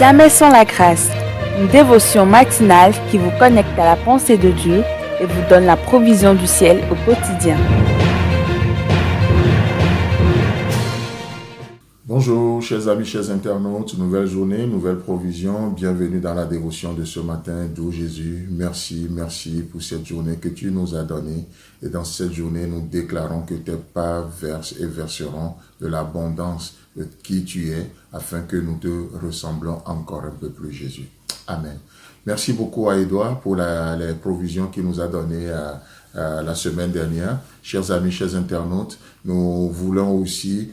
Jamais sans la grâce, une dévotion matinale qui vous connecte à la pensée de Dieu et vous donne la provision du ciel au quotidien. Bonjour, chers amis, chers internautes, nouvelle journée, nouvelle provision. Bienvenue dans la dévotion de ce matin, d'où Jésus. Merci pour cette journée que tu nous as donnée. Et dans cette journée, nous déclarons que tes pas versent et verseront de l'abondance de qui tu es, afin que nous te ressemblons encore un peu plus, Jésus. Amen. Merci beaucoup à Edouard pour les provisions qu'il nous a données la semaine dernière. Chers amis, chers internautes, nous voulons aussi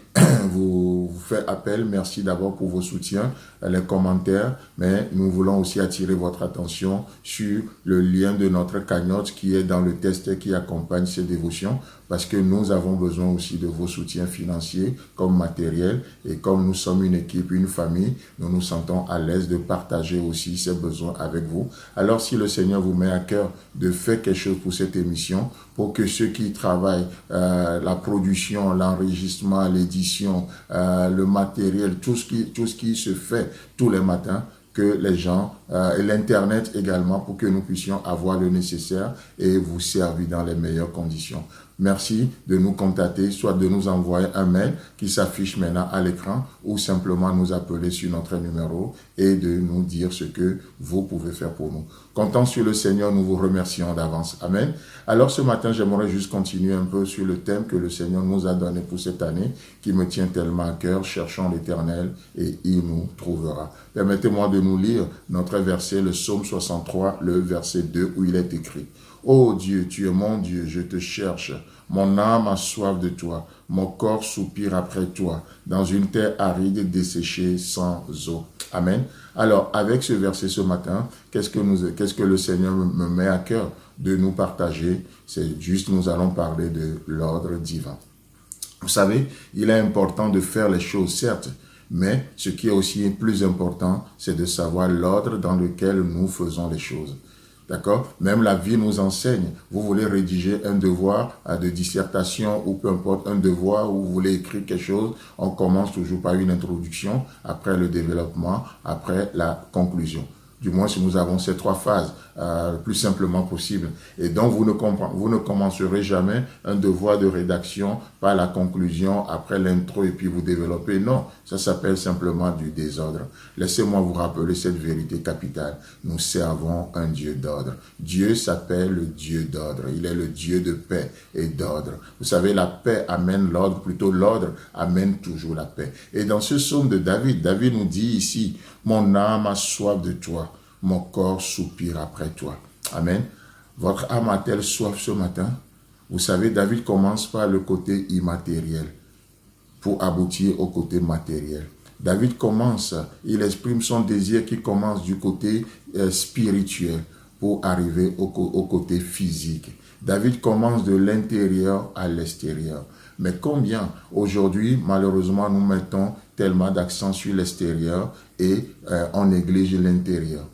vous faire appel. Merci d'abord pour vos soutiens, les commentaires, mais nous voulons aussi attirer votre attention sur le lien de notre cagnotte qui est dans le test qui accompagne ces dévotions, parce que nous avons besoin aussi de vos soutiens financiers comme matériels, et comme nous sommes une équipe, une famille, nous nous sentons à l'aise de partager aussi ces besoins avec vous. Alors si le Seigneur vous met à cœur de faire quelque chose pour cette émission, pour que ceux qui travaillent, la production, l'enregistrement, l'édition, le matériel, tout ce qui se fait tous les matins, que les gens, et l'Internet également, pour que nous puissions avoir le nécessaire et vous servir dans les meilleures conditions. Merci de nous contacter, soit de nous envoyer un mail qui s'affiche maintenant à l'écran, ou simplement nous appeler sur notre numéro et de nous dire ce que vous pouvez faire pour nous. Comptant sur le Seigneur, nous vous remercions d'avance. Amen. Alors ce matin, j'aimerais juste continuer un peu sur le thème que le Seigneur nous a donné pour cette année, qui me tient tellement à cœur. Cherchons l'Éternel et il nous trouvera. Permettez-moi de nous lire notre verset, le psaume 63, le verset 2, où il est écrit: Ô Dieu, tu es mon Dieu, je te cherche. Mon âme a soif de toi, mon corps soupire après toi, dans une terre aride desséchée sans eau. Amen. Alors, avec ce verset ce matin, qu'est-ce que le Seigneur me met à cœur de nous partager? C'est juste, nous allons parler de l'ordre divin. Vous savez, il est important de faire les choses, certes, mais ce qui est aussi plus important, c'est de savoir l'ordre dans lequel nous faisons les choses. D'accord? Même la vie nous enseigne. Vous voulez rédiger un devoir de dissertation ou peu importe, un devoir où vous voulez écrire quelque chose, on commence toujours par une introduction, après le développement, après la conclusion. Du moins, si nous avons ces trois phases, le plus simplement possible. Et donc, vous ne commencerez jamais un devoir de rédaction par la conclusion, après l'intro, et puis vous développez. Non, ça s'appelle simplement du désordre. Laissez-moi vous rappeler cette vérité capitale. Nous servons un Dieu d'ordre. Dieu s'appelle le Dieu d'ordre. Il est le Dieu de paix et d'ordre. Vous savez, la paix amène l'ordre, plutôt l'ordre amène toujours la paix. Et dans ce psaume de David, David nous dit ici: mon âme a soif de toi, mon corps soupire après toi. Amen. Votre âme a-t-elle soif ce matin? Vous savez, David commence par le côté immatériel pour aboutir au côté matériel. David il exprime son désir qui commence du côté spirituel pour arriver au côté physique. David commence de l'intérieur à l'extérieur. Mais combien aujourd'hui, malheureusement, nous mettons tellement d'accent sur l'extérieur et on néglige l'intérieur.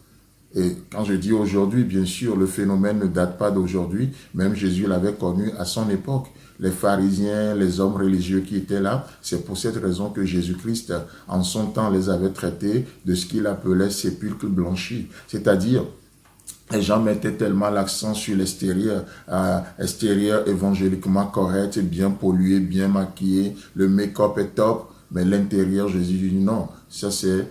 Et quand je dis aujourd'hui, bien sûr, le phénomène ne date pas d'aujourd'hui. Même Jésus l'avait connu à son époque. Les pharisiens, les hommes religieux qui étaient là, c'est pour cette raison que Jésus-Christ, en son temps, les avait traités de ce qu'il appelait sépulcre blanchi. C'est-à-dire, les gens mettaient tellement l'accent sur l'extérieur, extérieur évangéliquement correct, bien pollué, bien maquillé, le make-up est top, mais l'intérieur, Jésus dit non, ça c'est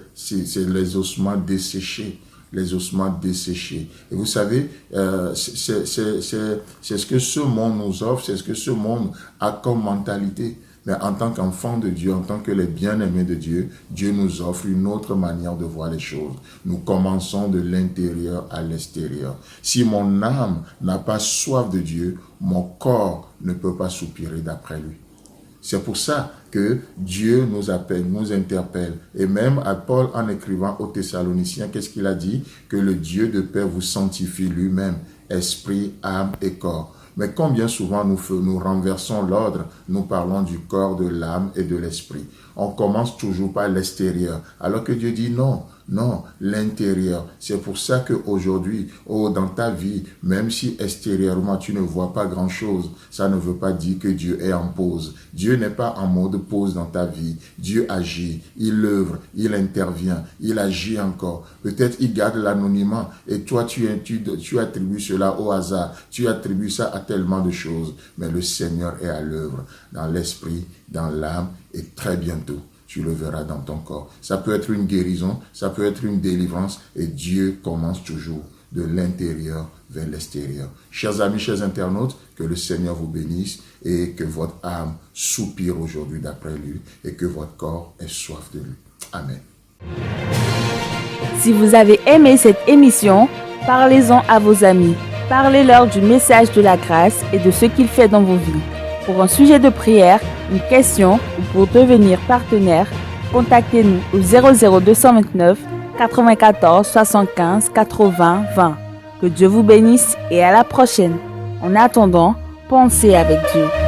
les ossements desséchés. Les ossements desséchés. Et vous savez, c'est ce que ce monde nous offre, c'est ce que ce monde a comme mentalité. Mais en tant qu'enfant de Dieu, en tant que les bien-aimés de Dieu, Dieu nous offre une autre manière de voir les choses. Nous commençons de l'intérieur à l'extérieur. Si mon âme n'a pas soif de Dieu, mon corps ne peut pas soupirer d'après lui. C'est pour ça que Dieu nous appelle, nous interpelle. Et même à Paul, en écrivant aux Thessaloniciens, qu'est-ce qu'il a dit? Que le Dieu de paix vous sanctifie lui-même, esprit, âme et corps. Mais combien souvent nous renversons l'ordre, nous parlons du corps, de l'âme et de l'esprit. On commence toujours par l'extérieur. Alors que Dieu dit non, Non, l'intérieur. C'est pour ça qu'aujourd'hui, dans ta vie, même si extérieurement tu ne vois pas grand-chose, ça ne veut pas dire que Dieu est en pause. Dieu n'est pas en mode pause dans ta vie. Dieu agit, il œuvre, il intervient, il agit encore. Peut-être il garde l'anonymat et toi tu attribues cela au hasard. Tu attribues ça à tellement de choses. Mais le Seigneur est à l'œuvre dans l'esprit, dans l'âme et très bientôt. Tu le verras dans ton corps. Ça peut être une guérison, ça peut être une délivrance et Dieu commence toujours de l'intérieur vers l'extérieur. Chers amis, chers internautes, que le Seigneur vous bénisse et que votre âme soupire aujourd'hui d'après lui et que votre corps ait soif de lui. Amen. Si vous avez aimé cette émission, parlez-en à vos amis. Parlez-leur du message de la grâce et de ce qu'il fait dans vos vies. Pour un sujet de prière, une question ou pour devenir partenaire, contactez-nous au 00229 94 75 80 20. Que Dieu vous bénisse et à la prochaine. En attendant, pensez avec Dieu.